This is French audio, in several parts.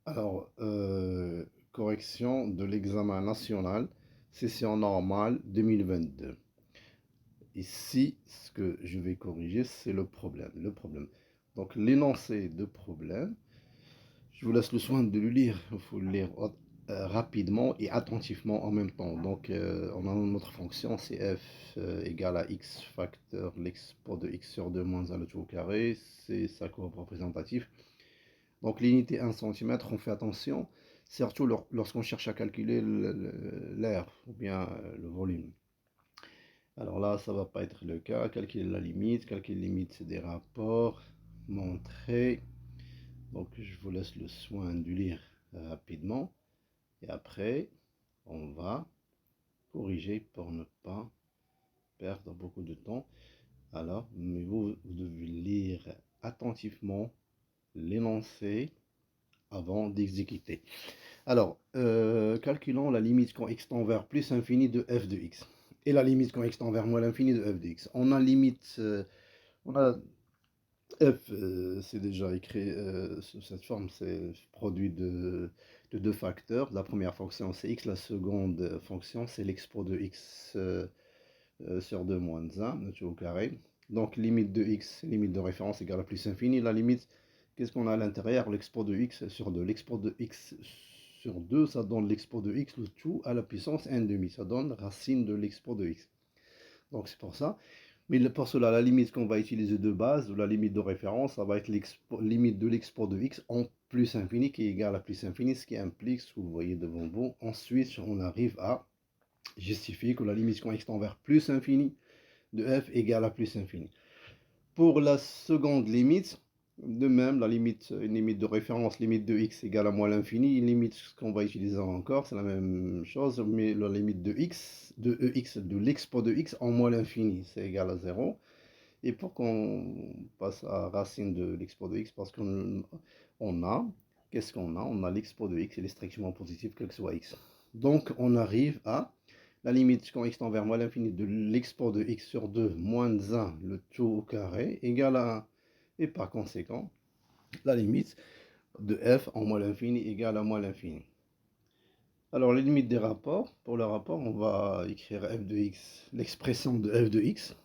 Alors, correction de l'examen national, session normale 2022. Ici, ce que je vais corriger, c'est le problème. Donc, l'énoncé de problème, je vous laisse le soin de le lire. Il faut le lire rapidement et attentivement en même temps. Donc, on a notre fonction, c'est f égale à x facteur l'export de x sur 2 moins 1 le tout au carré. C'est sa courbe représentative. Donc l'unité 1 cm, on fait attention, surtout lorsqu'on cherche à calculer l'air ou bien le volume. Alors là, ça ne va pas être le cas. Calculer la limite. Calculer la limite, c'est des rapports. Montrer. Donc je vous laisse le soin de lire rapidement. Et après, on va corriger pour ne pas perdre beaucoup de temps. Alors, mais vous devez lire attentivement l'énoncé avant d'exécuter. Alors, calculons la limite quand x tend vers plus infini de f de x. Et la limite quand x tend vers moins l'infini de f de x. On a limite, on a f, c'est déjà écrit sous cette forme, c'est produit de deux facteurs. La première fonction c'est x, la seconde fonction c'est l'export de x sur 2 moins 1, au carré. Donc limite de x, limite de référence égale à plus infini. La limite, qu'est-ce qu'on a à l'intérieur? L'export de x sur 2. L'export de x sur 2, ça donne l'export de x, le tout à la puissance 1,5. Ça donne racine de l'export de x. Donc c'est pour ça. Mais pour cela, la limite qu'on va utiliser de base, ou la limite de référence, ça va être limite de l'export de x en plus infini, qui est égal à plus infini, ce qui implique, ce que vous voyez devant vous. Ensuite, on arrive à justifier que la limite quand x tend vers plus infini de f égale à plus infini. Pour la seconde limite, de même, la limite, une limite de référence, limite de x égale à moins l'infini, une limite qu'on va utiliser encore, c'est la même chose, mais la limite de x, de ex, de l'export de x en moins l'infini, c'est égal à 0. Et pour qu'on passe à racine de l'export de x, parce qu'on a, qu'est-ce qu'on a? On a l'export de x, il est strictement positif, quel que soit x. Donc, on arrive à la limite quand x tend vers moins l'infini de l'export de x sur 2 moins 1, le tout au carré, égale à 1. Et par conséquent, la limite de f en moins l'infini égale à moins l'infini. Alors, les limites des rapports. Pour le rapport, on va écrire f de x, l'expression de f de x,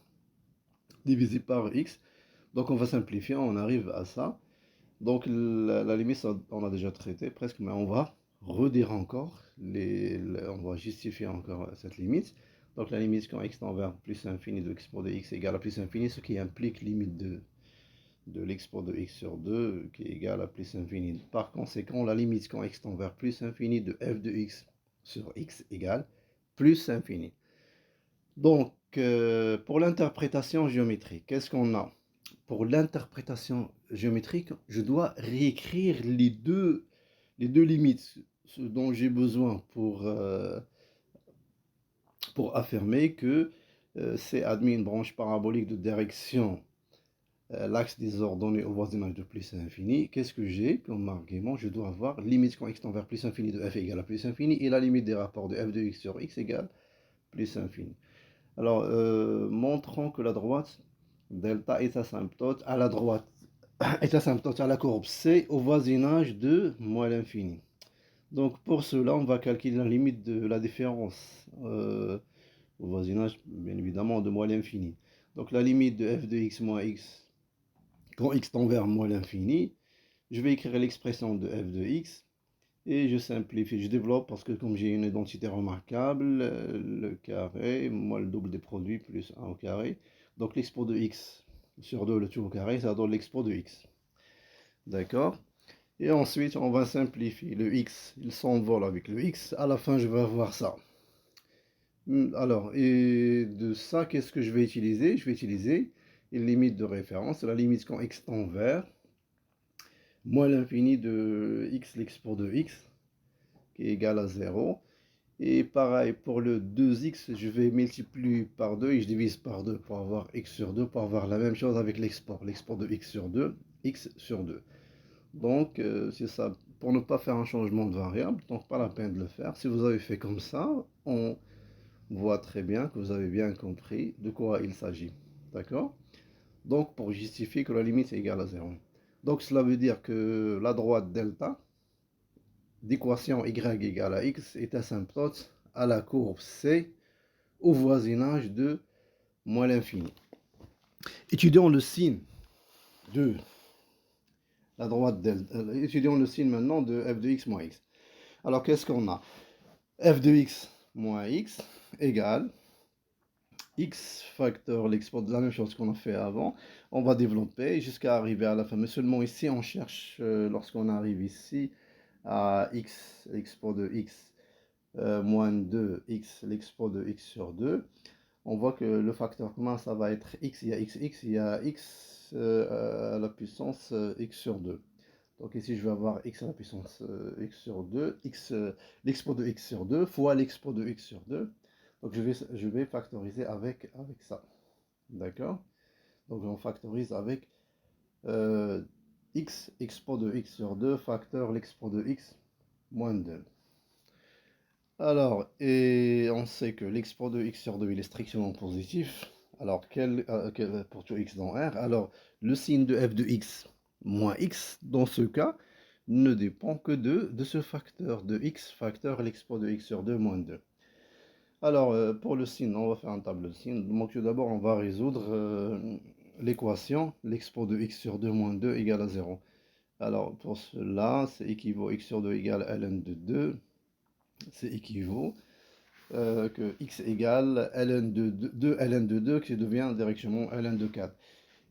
divisé par x. Donc, on va simplifier, on arrive à ça. Donc, la limite, ça, on a déjà traité presque, mais on va redire encore, on va justifier encore cette limite. Donc, la limite quand x tend vers plus infini de l'export de x égale à plus infini, ce qui implique limite de l'export de x sur 2 qui est égal à plus infini. Par conséquent, la limite quand x tend vers plus infini de f de x sur x égale plus infini. Donc, pour l'interprétation géométrique, qu'est-ce qu'on a? Pour l'interprétation géométrique, je dois réécrire les deux limites, ce dont j'ai besoin pour affirmer que c'est admis une branche parabolique de direction l'axe des ordonnées au voisinage de plus infini. Qu'est-ce que j'ai comme argument? Je dois avoir limite quand x tend vers plus infini de f égale à plus infini et la limite des rapports de f de x sur x égale plus infini. Alors, montrons que la droite delta est asymptote à la droite est asymptote à la courbe C au voisinage de moins l'infini. Donc pour cela, on va calculer la limite de la différence au voisinage, bien évidemment, de moins l'infini. Donc la limite de f de x moins x, quand x tend vers moins l'infini, je vais écrire l'expression de f de x et je simplifie, je développe parce que comme j'ai une identité remarquable, le carré, moins le double des produits plus 1 au carré. Donc l'export de x sur 2, le tout au carré, ça donne l'export de x. D'accord? Et ensuite, on va simplifier. Le x, il s'envole avec le x. À la fin, je vais avoir ça. Alors, et de ça, qu'est-ce que je vais utiliser? Je vais utiliser une limite de référence. La limite quand x tend vers moins l'infini de x, l'export de x, qui est égal à 0. Et pareil, pour le 2x, je vais multiplier par 2 et je divise par 2 pour avoir x sur 2, pour avoir la même chose avec l'export. L'export de x sur 2, x sur 2. Donc, c'est ça. Pour ne pas faire un changement de variable, donc pas la peine de le faire. Si vous avez fait comme ça, on voit très bien que vous avez bien compris de quoi il s'agit. D'accord? Donc, pour justifier que la limite est égale à 0. Donc, cela veut dire que la droite delta d'équation y égale à x est asymptote à la courbe C au voisinage de moins l'infini. Étudions le signe de la droite delta. Étudions le signe maintenant de f de x moins x. Alors qu'est-ce qu'on a? F de x moins x égale x facteur l'export de la même chose qu'on a fait avant. On va développer jusqu'à arriver à la fin. Mais seulement ici, on cherche, lorsqu'on arrive ici, à x, l'export de x moins 2x, l'export de x sur 2. On voit que le facteur commun, ça va être x, il y a x, il y a x à la puissance x sur 2. Donc ici, je vais avoir x à la puissance x sur 2, l'export de x sur 2 fois l'export de x sur 2. Donc je vais factoriser avec ça. D'accord? Donc on factorise avec x, export de x sur 2, facteur l'export de x moins 2. Alors, et on sait que l'export de x sur 2 il est strictement positif. Alors, pour tout x dans R, alors le signe de f de x moins x, dans ce cas, ne dépend que de ce facteur de x, facteur l'export de x sur 2 moins 2. Alors, pour le signe, on va faire un tableau de signe. Donc, tout d'abord, on va résoudre l'équation, l'export de x sur 2 moins 2 égale à 0. Alors, pour cela, c'est équivaut x sur 2 égale ln de 2. C'est équivaut que x égale ln de 2 ln de 2 qui devient directement ln de 4.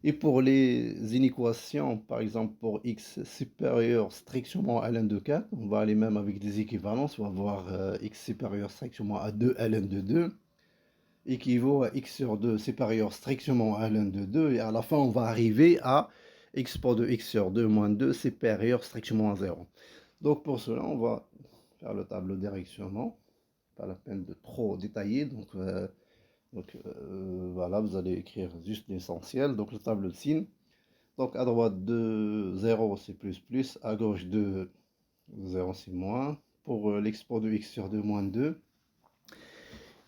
Et pour les inéquations, par exemple pour x supérieur strictement à ln de 4, on va aller même avec des équivalences, on va voir x supérieur strictement à 2 ln de 2 équivaut à x sur 2 supérieur strictement à ln de 2, et à la fin on va arriver à export de x sur 2 moins 2 supérieur strictement à 0. Donc pour cela, on va faire le tableau directement, pas la peine de trop détailler, donc voilà, vous allez écrire juste l'essentiel, donc le tableau de signe. Donc à droite de 0 c'est plus, à gauche de 0 c'est moins. Pour l'export de x sur 2 moins 2,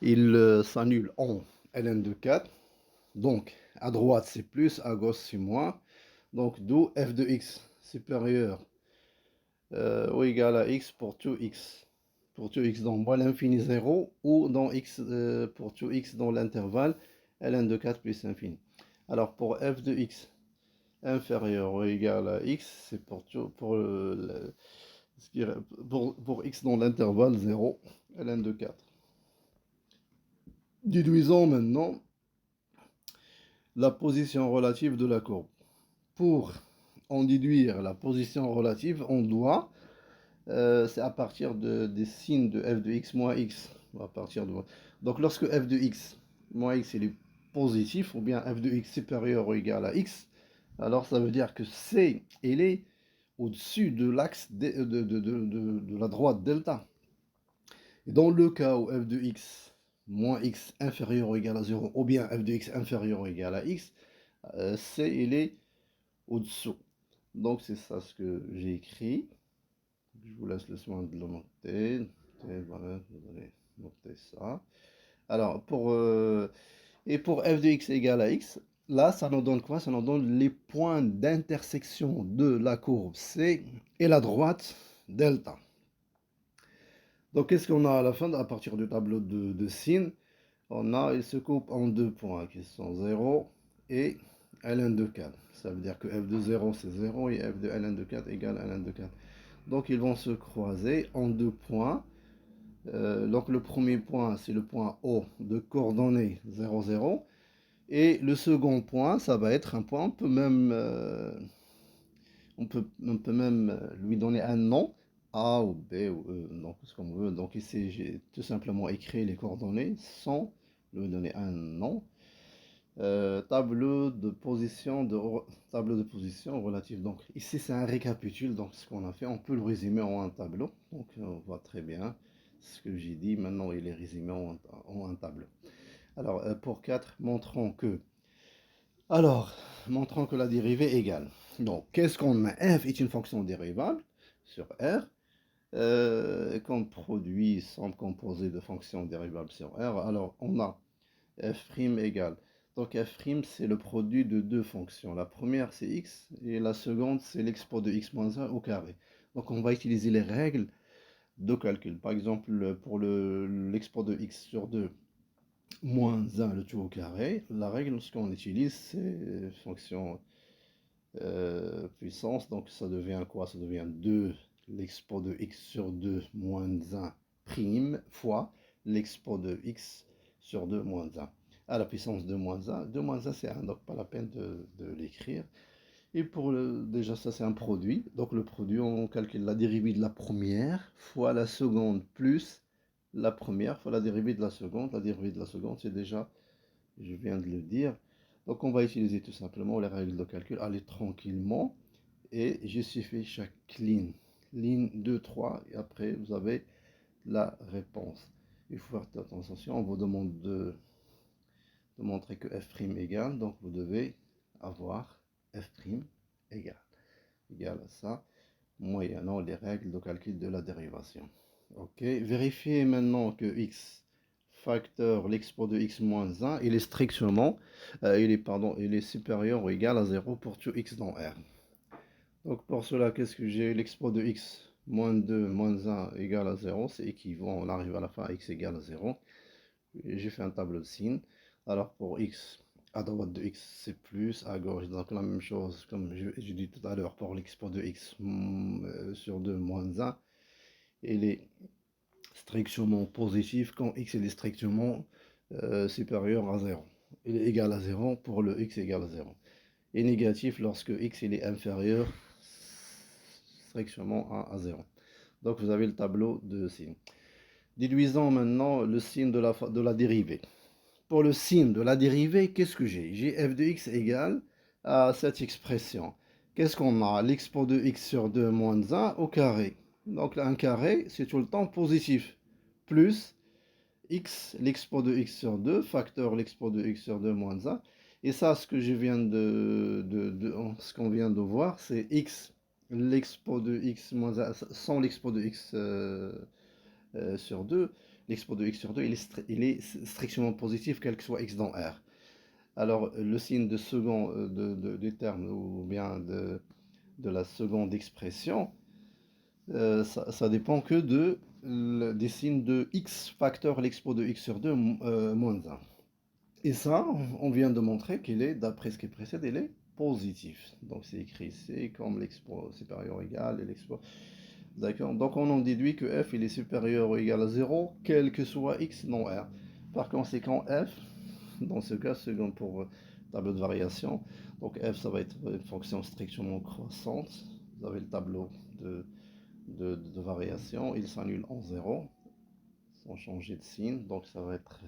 il s'annule en ln de 4. Donc à droite c'est plus, à gauche c'est moins. Donc d'où f de x supérieur ou égal à x pour tout x. Pour tout x dans moins l'infini 0 ou dans x pour tout x dans l'intervalle ln de 4 plus infini. Alors pour f de x inférieur ou égal à x, c'est pour x dans l'intervalle 0, ln de 4. Déduisons maintenant la position relative de la courbe. Pour en déduire la position relative, on doit, c'est à partir des signes de f de x moins x. À partir de... Donc lorsque f de x moins x il est positif, ou bien f de x supérieur ou égal à x, alors ça veut dire que C, il est au-dessus de l'axe de la droite delta. Et dans le cas où f de x moins x inférieur ou égal à 0, ou bien f de x inférieur ou égal à x, C, il est au-dessous. Donc c'est ça ce que j'ai écrit. Je vous laisse le soin de le noter. Et voilà, vous allez noter ça. Alors, pour f de x égale à x, là, ça nous donne quoi? Ça nous donne les points d'intersection de la courbe C et la droite delta. Donc, qu'est-ce qu'on a à la fin, à partir du tableau de signes? Il se coupe en deux points qui sont 0 et ln de 4. Ça veut dire que f de 0 c'est 0 et f de ln de 4 égale ln de 4. Donc, ils vont se croiser en deux points. Donc, le premier point, c'est le point O de coordonnées 0, 0. Et le second point, ça va être un point, on peut même lui donner un nom, A ou B ou E, donc ce qu'on veut. Donc ici, j'ai tout simplement écrit les coordonnées sans lui donner un nom. Tableau de position relative. Donc ici, c'est un récapitule. Donc ce qu'on a fait, on peut le résumer en un tableau. Donc on voit très bien ce que j'ai dit. Maintenant, il est résumé en un tableau. Alors pour 4, montrons que la dérivée est égale. Donc, qu'est-ce qu'on a? F est une fonction dérivable sur R. Comme produit semble composé de fonctions dérivables sur R. Alors, on a f' égale. Donc, f', c'est le produit de deux fonctions. La première, c'est x, et la seconde, c'est l'export de x moins 1 au carré. Donc, on va utiliser les règles de calcul. Par exemple, pour l'export de x sur 2 moins 1, le tout au carré, la règle, ce qu'on utilise, c'est fonction puissance. Donc ça devient quoi? Ça devient 2 l'export de x sur 2 moins 1 prime fois l'export de x sur 2 moins 1 à la puissance de moins 1. 2 moins 1, c'est 1, donc pas la peine de l'écrire. Et pour déjà, ça c'est un produit. Donc le produit, on calcule la dérivée de la première fois la seconde plus la première fois la dérivée de la seconde. La dérivée de la seconde, c'est déjà, je viens de le dire. Donc on va utiliser tout simplement les règles de calcul. Allez tranquillement. Et je suffis chaque ligne. Ligne 2, 3. Et après, vous avez la réponse. Il faut faire attention. On vous demande de montrer que f' égale. Donc vous devez avoir f' égale à ça, moyennant les règles de calcul de la dérivation. Ok, vérifiez maintenant que x facteur l'export de x moins 1, il est strictement, il est supérieur ou égal à 0 pour tout x dans R. Donc pour cela, qu'est-ce que j'ai? L'export de x moins 2 moins 1 égale à 0, c'est équivalent, on arrive à la fin, x égale à 0. J'ai fait un tableau de signes. Alors pour x, à droite de x, c'est plus, à gauche, donc la même chose, comme je dis tout à l'heure, pour l'export de x sur 2 moins 1, il est strictement positif quand x est strictement supérieur à 0. Il est égal à 0 pour le x égal à 0. Et négatif lorsque x il est inférieur strictement à 0. Donc vous avez le tableau de signes. Déduisons maintenant le signe de la dérivée. Pour le signe de la dérivée, qu'est-ce que j'ai? J'ai f de x égale à cette expression. Qu'est-ce qu'on a? L'export de x sur 2 moins 1 au carré. Donc un carré, c'est tout le temps positif. Plus x, l'export de x sur 2, facteur l'export de x sur 2 moins 1. Et ça, ce que je viens ce qu'on vient de voir, c'est x, l'export de x moins 1, sans l'export de x sur 2. L'export de x sur 2, il est strictement positif, quel que soit x dans R. Alors, le signe de second du terme, ou bien de la seconde expression, ça dépend que des signes de x facteur l'export de x sur 2 moins 1. Et ça, on vient de montrer qu'il est, d'après ce qui précède, il est positif. Donc c'est écrit ici comme l'export supérieur ou égal et l'export. D'accord. Donc on en déduit que f il est supérieur ou égal à 0, quel que soit x dans R. Par conséquent, f, dans ce cas, second pour tableau de variation, donc f ça va être une fonction strictement croissante. Vous avez le tableau de variation, il s'annule en 0 sans changer de signe, donc ça va être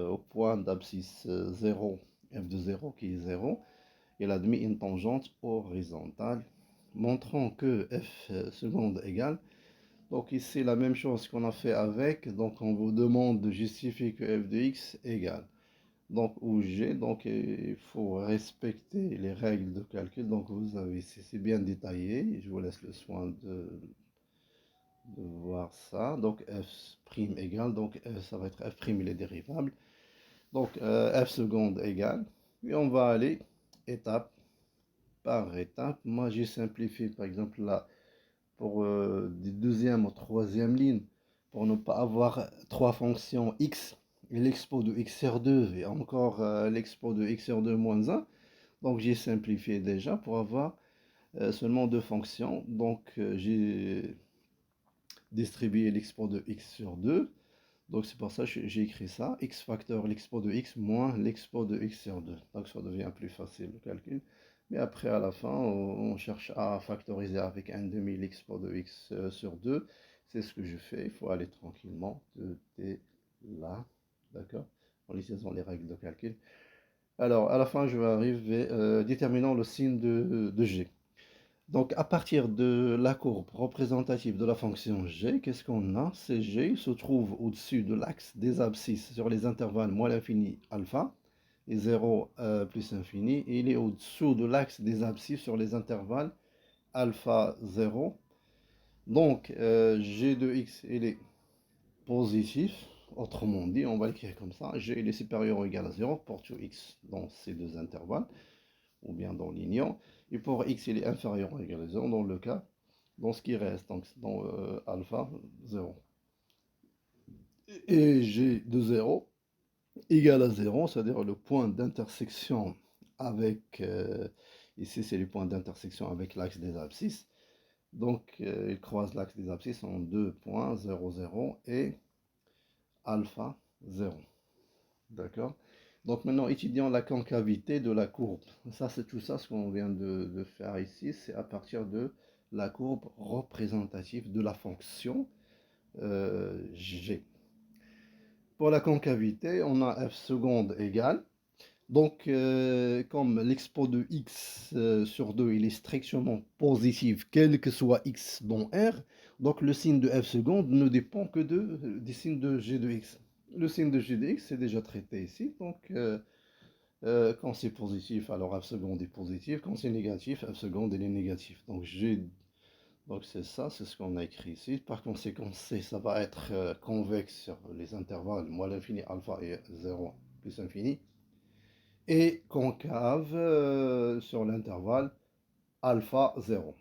au point d'abscisse 0, f de 0 qui est 0, et admis une tangente horizontale, montrant que f seconde égale. Donc ici la même chose qu'on a fait avec, donc on vous demande de justifier que f de x égale. Donc ou g, donc il faut respecter les règles de calcul, donc vous avez ici, c'est bien détaillé, je vous laisse le soin de voir ça. Donc f' égale, donc ça va être f' il est dérivable. Donc f seconde égale, et on va aller étape par étape. Moi j'ai simplifié par exemple là pour des deuxième ou troisième ligne pour ne pas avoir trois fonctions x et l'export de x sur 2 et encore l'export de x sur 2 moins 1. Donc j'ai simplifié déjà pour avoir seulement deux fonctions. Donc j'ai distribué l'export de x sur 2. Donc c'est pour ça que j'ai écrit ça, x facteur l'export de x moins l'export de x sur 2. Donc ça devient plus facile le calcul. Mais après à la fin, on cherche à factoriser avec un demi l'export de x sur 2. C'est ce que je fais, il faut aller tranquillement de là, d'accord, en utilisant les règles de calcul. Alors à la fin, je vais arriver déterminant le signe de g. Donc, à partir de la courbe représentative de la fonction g, qu'est-ce qu'on a? Cg se trouve au-dessus de l'axe des abscisses sur les intervalles moins l'infini alpha et 0 plus infini. Et il est au-dessous de l'axe des abscisses sur les intervalles alpha 0. Donc, g de x, il est positif. Autrement dit, on va l'écrire comme ça. G il est supérieur ou égal à 0 pour tout x dans ces deux intervalles, ou bien dans l'union. Et pour x, il est inférieur ou égal à 0 dans le cas dans ce qui reste, donc dans alpha 0. Et G de 0 égale à 0, c'est-à-dire le point d'intersection avec, ici c'est le point d'intersection avec l'axe des abscisses. Donc il croise l'axe des abscisses en 2,00 et alpha 0. D'accord? Donc maintenant, étudions la concavité de la courbe. Ça, c'est tout ça, ce qu'on vient de faire ici, c'est à partir de la courbe représentative de la fonction g. Pour la concavité, on a f seconde égale. Donc, comme l'expo de x sur 2, il est strictement positif, quel que soit x dans R, donc le signe de f seconde ne dépend que des signes de g de x. Le signe de g de x est déjà traité ici, donc quand c'est positif, alors f seconde est positif, quand c'est négatif, f seconde il est négatif. Donc c'est ça, c'est ce qu'on a écrit ici. Par conséquent, C, ça va être convexe sur les intervalles moins l'infini, alpha et 0 plus infini, et concave sur l'intervalle alpha 0.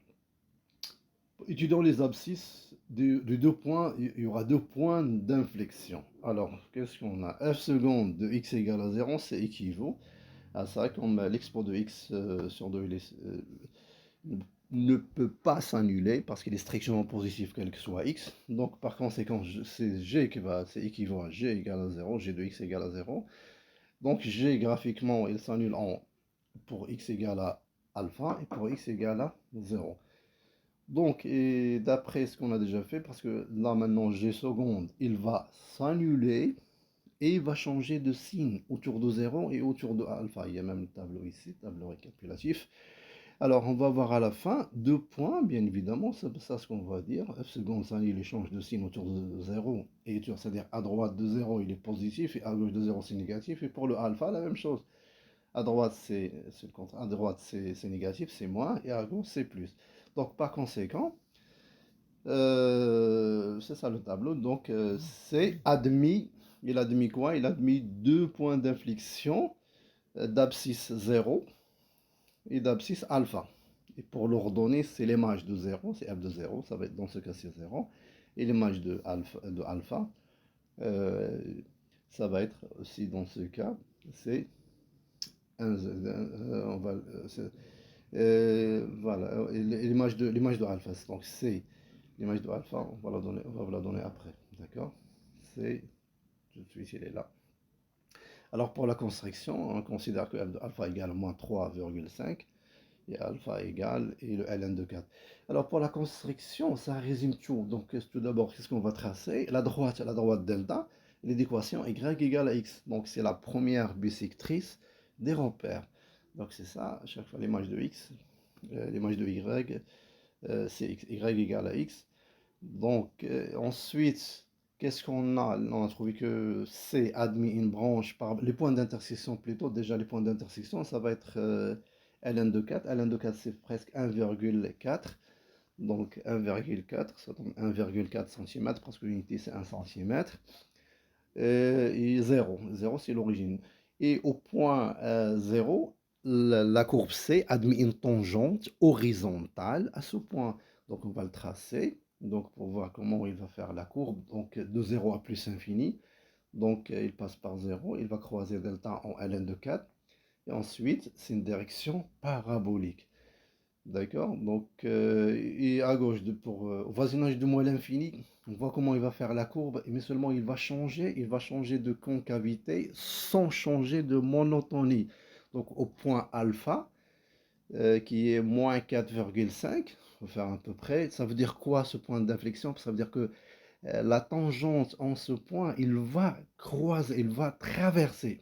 Étudions les abscisses de deux points, il y aura deux points d'inflexion. Alors, qu'est-ce qu'on a? F seconde de x égale à 0, c'est équivaut à ça, comme l'expo de x sur 2 ne peut pas s'annuler parce qu'il est strictement positif quel que soit x. Donc par conséquent, c'est g qui va, c'est équivaut à g égale à 0, g de x égale à 0. Donc g graphiquement, il s'annule pour x égale à alpha et pour x égale à 0. Donc, et d'après ce qu'on a déjà fait, parce que là maintenant g seconde, il va s'annuler et il va changer de signe autour de 0 et autour de alpha. Il y a même le tableau ici, tableau récapitulatif. Alors, on va voir à la fin deux points, bien évidemment, c'est ça ce qu'on va dire. F seconde s'annule, il change de signe autour de 0, et c'est-à-dire à droite de 0, il est positif, et à gauche de 0, c'est négatif. Et pour le alpha, la même chose. À droite, c'est le contraire. À droite, c'est négatif, c'est moins, et à gauche, c'est plus. Donc, par conséquent, c'est ça le tableau. Donc, c'est admis. Il a admis quoi? Il a admis deux points d'inflexion d'abscisse 0 et d'abscisse alpha. Et pour l'ordonnée, c'est l'image de 0, c'est f de 0, ça va être dans ce cas c'est 0. Et l'image de alpha ça va être aussi dans ce cas, c'est 1, voilà, l'image de alpha, donc c'est l'image de alpha, on va vous la donner après, d'accord? C'est, tout de suite, il est là. Alors pour la construction, on considère que f de alpha égale moins 3,5 et alpha égale et le ln de 4. Alors pour la construction, ça résume tout. Donc tout d'abord, qu'est-ce qu'on va tracer? La droite delta, l'équation y égale à x. Donc c'est la première bisectrice des repères. Donc c'est ça, à chaque fois l'image de x, l'image de y, c'est y égale à x. Donc ensuite, qu'est-ce qu'on a? On a trouvé que C admis une branche par les points d'intersection plutôt. Déjà les points d'intersection, ça va être ln de 4. ln de 4 c'est presque 1,4. Donc 1,4, ça donne 1,4 cm parce que l'unité c'est 1 cm. Et 0, 0 c'est l'origine. Et au point 0, la courbe C admet une tangente horizontale à ce point. Donc on va le tracer. Donc pour voir comment il va faire la courbe, donc de 0 à plus infini. Donc il passe par 0, il va croiser delta en ln de 4. Et ensuite, c'est une direction parabolique. D'accord? Donc, et à gauche, au voisinage de moins l'infini, on voit comment il va faire la courbe, mais seulement il va changer de concavité sans changer de monotonie. Donc au point alpha, qui est moins 4,5, on va faire à peu près, ça veut dire quoi ce point d'inflexion? Ça veut dire que la tangente en ce point, il va croiser, il va traverser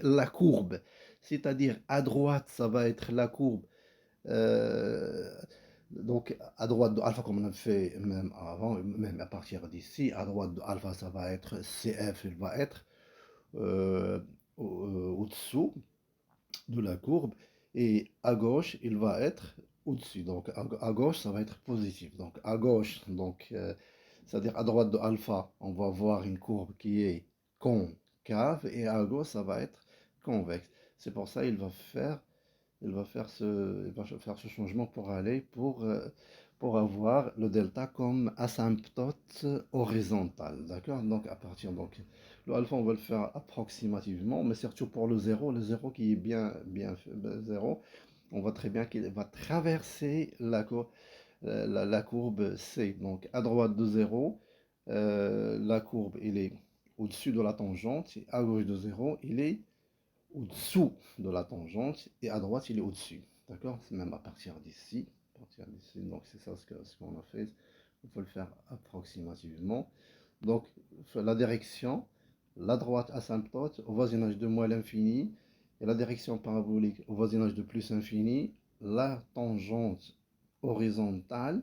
la courbe. C'est-à-dire à droite, ça va être la courbe euh, donc, à droite de alpha, comme on a fait même avant, même à partir d'ici, à droite de alpha, ça va être CF, il va être euh, au-dessous de la courbe, et à gauche, il va être au-dessus. Donc, à gauche, ça va être positif. Donc, à gauche, c'est-à-dire à droite de alpha, on va voir une courbe qui est concave, et à gauche, ça va être convexe. C'est pour ça qu'il va faire il va faire ce changement pour aller pour avoir le delta comme asymptote horizontale. D'accord? Donc, à partir, donc, le alpha, on va le faire approximativement, mais surtout pour le zéro qui est bien 0, on voit très bien qu'il va traverser la courbe C. Donc, à droite de 0, la courbe, il est au-dessus de la tangente, et à gauche de 0, il est au-dessous de la tangente, et à droite, il est au-dessus. D'accord? C'est même à partir d'ici. Donc, c'est ça ce qu'on a fait. Il faut le faire approximativement. Donc, la direction, la droite asymptote au voisinage de moins l'infini, et la direction parabolique au voisinage de plus infini, la tangente horizontale,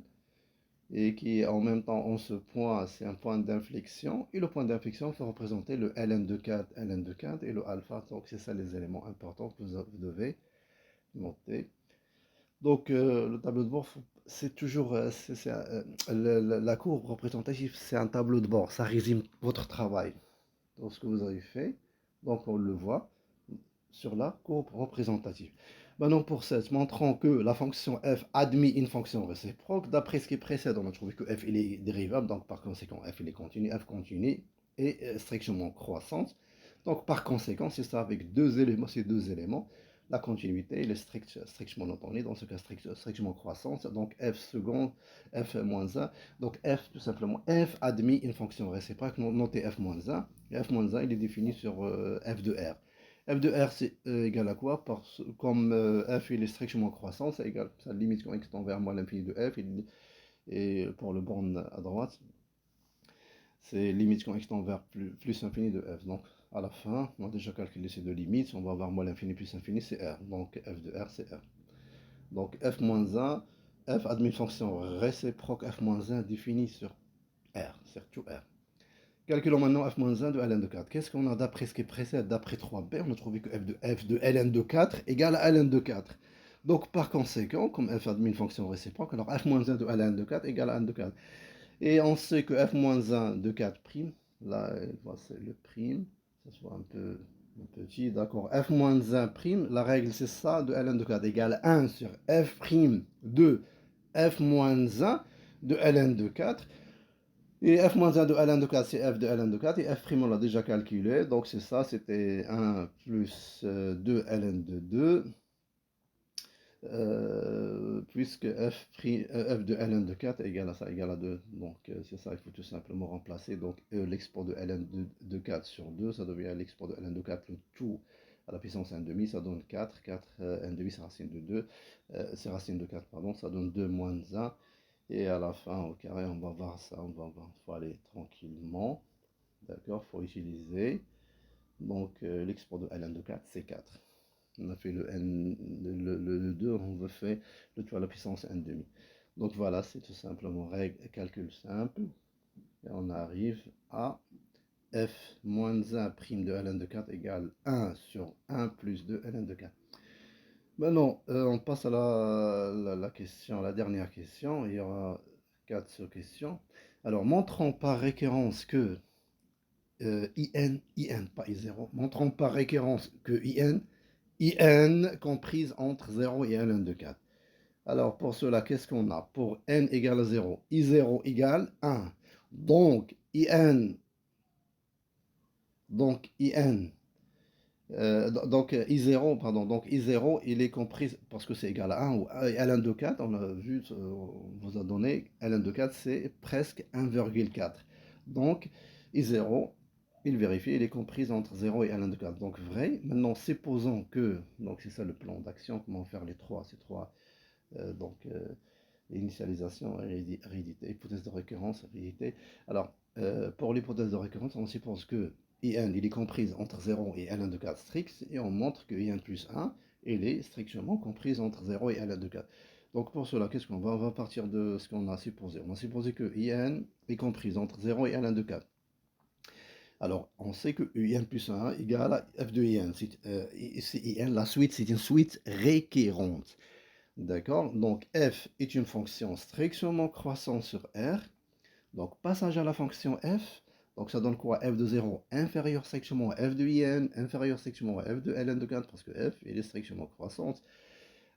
et qui en même temps, en ce point, c'est un point d'inflexion, et le point d'inflexion faut représenter le ln de 4, ln de 4 et le alpha, donc c'est ça les éléments importants que vous devez noter. Donc le tableau de bord, c'est toujours, la courbe représentative, c'est un tableau de bord, ça résume votre travail, dans ce que vous avez fait, donc on le voit sur la courbe représentative. Maintenant, pour cette, montrant que la fonction f admet une fonction réciproque, d'après ce qui précède, on a trouvé que f il est dérivable, donc par conséquent f il est continu, f continu est strictement croissante. Donc par conséquent, c'est ça avec ces deux éléments, la continuité elle est strictement monotone, dans ce cas strictement croissante, donc f seconde, f moins 1, donc f tout simplement, f admet une fonction réciproque, notez f moins 1, et f moins 1 il est défini sur f de r. F de R, c'est égal à quoi? Comme f il est strictement croissant, c'est égal, ça limite quand x tend vers moins l'infini de f, et pour le borne à droite, c'est limite quand x tend vers plus infini de f. Donc à la fin, on a déjà calculé ces deux limites, on va avoir moins l'infini plus infini, c'est r. Donc f de r, c'est r. Donc f moins 1, f admet une fonction réciproque f moins 1 définie sur r, surtout r. Calculons maintenant f-1 de ln de 4. Qu'est-ce qu'on a d'après ce qui précède? D'après 3b, on a trouvé que f de ln de 4 égale à ln de 4. Donc par conséquent, comme f admet une fonction réciproque, alors f-1 de ln de 4 égale à ln de 4. Et on sait que f-1 de 4 prime, là c'est le prime, ça soit un peu petit, d'accord. f-1 prime, la règle c'est ça, de ln de 4 égale 1 sur f prime de f-1 de ln de 4. Et f-1 de ln de 4, c'est f de ln de 4. Et f', on l'a déjà calculé. Donc, c'est ça, c'était 1 plus 2 ln de 2. Puisque f de ln de 4 égale à ça, égale à 2. Donc, c'est ça, il faut tout simplement remplacer. Donc, l'export de ln de 4 sur 2, ça devient l'export de ln de 4, le tout à la puissance 1,5, ça donne 4. 4 1,5, c'est racine de 2. C'est racine de 4, pardon, ça donne 2 moins 1. Et à la fin, au carré, on va voir ça, il faut aller tranquillement, d'accord, il faut utiliser, donc l'export de ln de 4, c'est 4. On a fait le 2, on veut faire le tout à la puissance 1,5. Donc voilà, c'est tout simplement règle, calcul simple, et on arrive à f moins 1 prime de ln de 4 égale 1 sur 1 plus 2 ln de 4. Maintenant, on passe à la question, la dernière question. Il y aura 4 sous-questions. Alors, montrons par récurrence que IN, pas I0, montrons par récurrence que IN comprise entre 0 et ln de 4. Alors, pour cela, qu'est-ce qu'on a? Pour n égale à 0, I0 égale 1. Donc, IN, donc I0, pardon, donc I0, il est compris, parce que c'est égal à 1, ou ln de 4, on a vu, on vous a donné, ln de 4, c'est presque 1,4. Donc, I0, il vérifie, il est compris entre 0 et ln de 4. Donc, vrai. Maintenant, supposons que, donc c'est ça le plan d'action, comment faire les trois, ces trois, donc, initialisation, hérédité, hypothèse de récurrence, hérédité. Alors, pour l'hypothèse de récurrence, on suppose que IN il est comprise entre 0 et ln de 4 strict, et on montre que IN plus 1, il est strictement comprise entre 0 et ln de 4. Donc pour cela, qu'est-ce qu'on va? On va partir de ce qu'on a supposé. On a supposé que IN est comprise entre 0 et ln de 4. Alors, on sait que IN plus 1 égale à f de IN. IN, la suite, c'est une suite récurrente. D'accord? Donc f est une fonction strictement croissante sur R. Donc passage à la fonction f. Donc ça donne quoi? F de 0 inférieur strictement à f de IN, inférieur strictement à f de ln de 4, parce que f il est strictement croissante.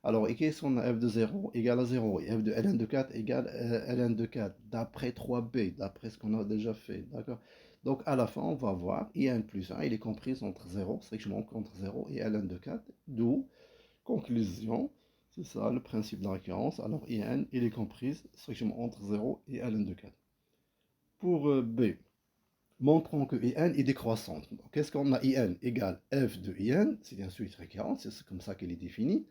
Alors, et qu'est-ce qu'on a? F de 0 égale à 0 et f de ln de 4 égale ln de 4, d'après 3b, d'après ce qu'on a déjà fait, d'accord? Donc, à la fin, on va voir in plus 1, il est compris entre 0, strictement entre 0 et ln de 4, d'où, conclusion, c'est ça le principe de la récurrence. Alors, in, il est compris strictement entre 0 et ln de 4. Pour b, montrons que in est décroissante. Qu'est-ce qu'on a? In égale f de in, c'est bien sûr une récurrence, c'est comme ça qu'elle est définie.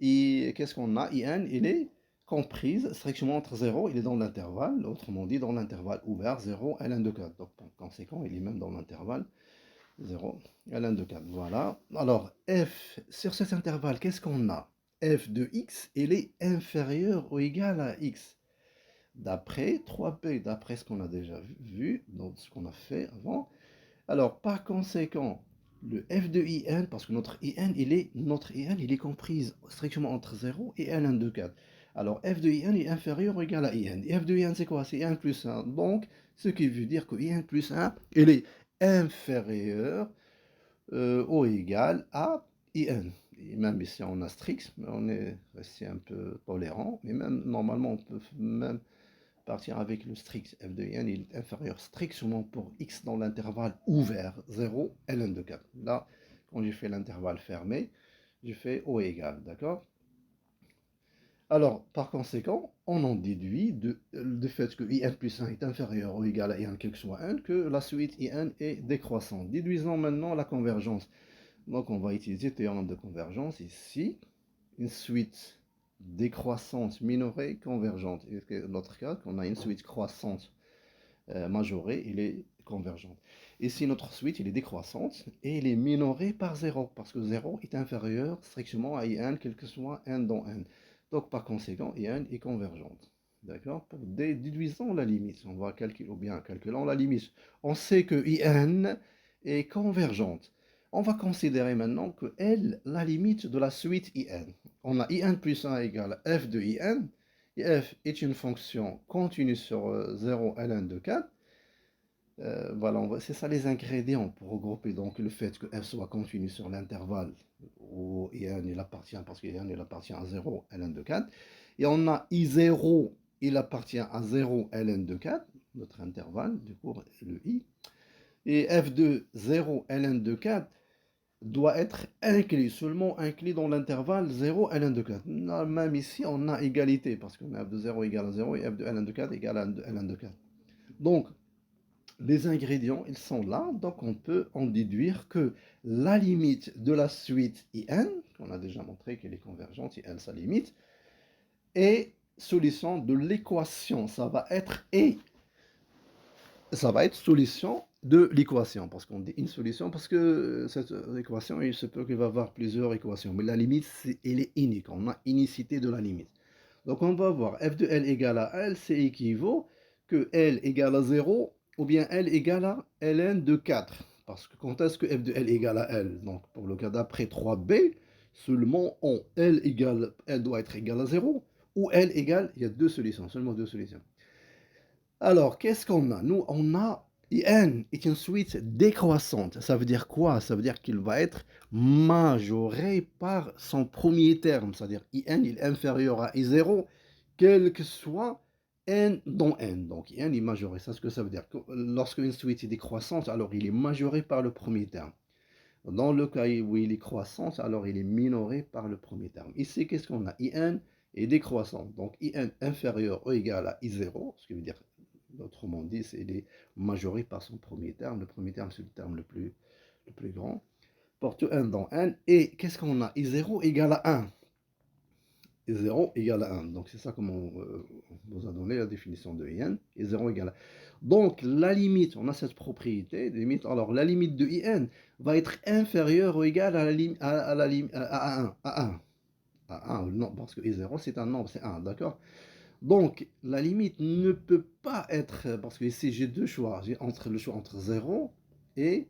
Et qu'est-ce qu'on a? In, il est comprise strictement entre 0, il est dans l'intervalle, autrement dit dans l'intervalle ouvert 0 ln de 4. Donc par conséquent, il est même dans l'intervalle 0 ln de 4. Voilà. Alors f, sur cet intervalle, qu'est-ce qu'on a? F de x, il est inférieur ou égal à x. D'après 3p, d'après ce qu'on a déjà vu, donc ce qu'on a fait avant. Alors, par conséquent, le f de in, parce que notre in, il est comprise strictement entre 0 et ln de 4. Alors, f de in est inférieur ou égal à in. Et f de in, c'est quoi? C'est 1 plus 1. Donc, ce qui veut dire que in plus 1, il est inférieur ou égal à in. Et même ici, on a strict, mais on est resté un peu tolérant. Mais même, normalement, on peut même partir avec le strict. F de n il est inférieur strictement pour x dans l'intervalle ouvert 0 ln de 4. Là, quand j'ai fait l'intervalle fermé, j'ai fait O égal, d'accord? Alors, par conséquent, on en déduit du fait que in plus 1 est inférieur ou égal à in quel que soit 1, que la suite in est décroissante. Déduisons maintenant la convergence. Donc, on va utiliser le théorème de convergence ici. Une suite décroissante minorée convergente. Et dans notre cas, on a une suite croissante majorée, il est convergente. Ici, notre suite, il est décroissante et il est minoré par 0, parce que 0 est inférieur strictement à in, quel que soit n dans n. Donc, par conséquent, in est convergente. D'accord? Pour déduisons la limite, on va calculer, ou bien calculant la limite. On sait que in est convergente. On va considérer maintenant que L, la limite de la suite in. On a in plus 1 égale f de in, et f est une fonction continue sur 0 ln de 4. Voilà, c'est ça les ingrédients pour regrouper donc le fait que f soit continue sur l'intervalle où in il appartient, parce que in il appartient à 0 ln de 4. Et on a i0, il appartient à 0 ln de 4, notre intervalle, du coup le i. Et f de 0 ln de 4 doit être inclus, seulement inclus dans l'intervalle 0 ln de 4. Même ici, on a égalité, parce qu'on a f de 0 égale à 0 et f de ln de 4 égale à ln de 4. Donc, les ingrédients, ils sont là, donc on peut en déduire que la limite de la suite in, qu'on a déjà montré qu'elle est convergente, in sa limite, est solution de l'équation, ça va être solution de l'équation, parce qu'on dit une solution, parce que cette équation, il se peut qu'il va y avoir plusieurs équations, mais la limite, elle est unique, on a unicité de la limite. Donc on va voir f de L égale à L, c'est équivaut que L égale à 0, ou bien L égale à ln de 4. Parce que quand est-ce que f de L égale à L? Donc pour le cas d'après 3b, seulement on L doit être égal à 0, ou L égale, il y a deux solutions, seulement deux solutions. Alors, qu'est-ce qu'on a? Nous, on a in est une suite décroissante. Ça veut dire quoi? Ça veut dire qu'il va être majoré par son premier terme. C'est-à-dire in il est inférieur à i0, quel que soit n dans n. Donc, in est majoré. C'est ce que ça veut dire. Lorsque une suite est décroissante, alors il est majoré par le premier terme. Dans le cas où il est croissant, alors il est minoré par le premier terme. Ici, qu'est-ce qu'on a? In est décroissant. Donc, in inférieur ou égal à i0, ce qui veut dire, autrement dit, c'est il est majoré par son premier terme. Le premier terme, c'est le terme le plus grand. Porte 1 dans n. Et qu'est-ce qu'on a? I0 égale à 1. I0 égale à 1. Donc, c'est ça comme on vous a donné la définition de in. I0 égale à 1. Donc, la limite, on a cette propriété. Limite, alors, la limite de in va être inférieure ou égale à la limite à 1. À 1, non, parce que i0, c'est un nombre, c'est 1, d'accord? Donc, la limite ne peut pas être, parce que ici, j'ai deux choix. J'ai le choix entre 0 et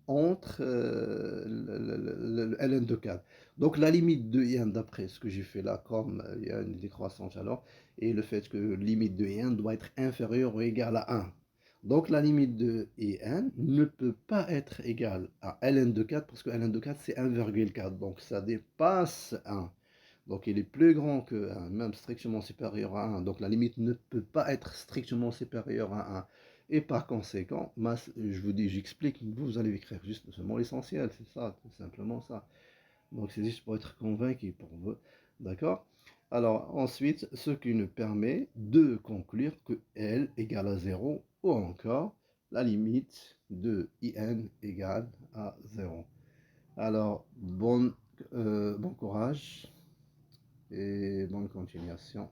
entre le ln de 4. Donc la limite de in, d'après ce que j'ai fait là, comme il y a une décroissance alors, et le fait que la limite de in doit être inférieure ou égale à 1. Donc la limite de in ne peut pas être égale à ln de 4, parce que ln de 4 c'est 1,4, donc ça dépasse 1. Donc il est plus grand que 1, même strictement supérieur à 1. Donc la limite ne peut pas être strictement supérieure à 1. Et par conséquent, je vous dis, j'explique, vous allez écrire juste seulement l'essentiel, c'est ça, tout simplement ça. Donc c'est juste pour être convaincu pour vous, d'accord? Alors ensuite, ce qui nous permet de conclure que L égale à 0 ou encore la limite de IN égale à 0. Alors, bon courage et bonne continuation.